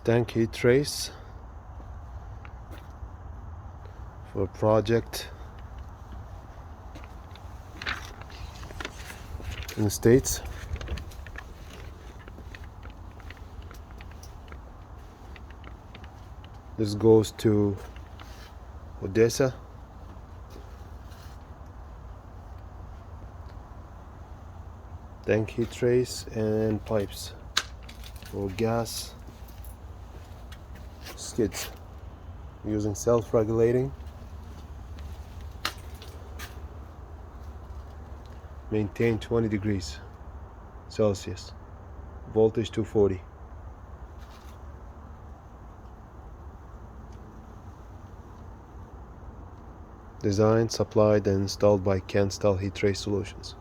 Tank heat trace for project in the States. This goes to Odessa. Tank heat trace and pipes for gas skids using self-regulating. Maintain 20 degrees Celsius. Voltage 240. Designed, supplied, and installed by Canstall Heat Trace Solutions.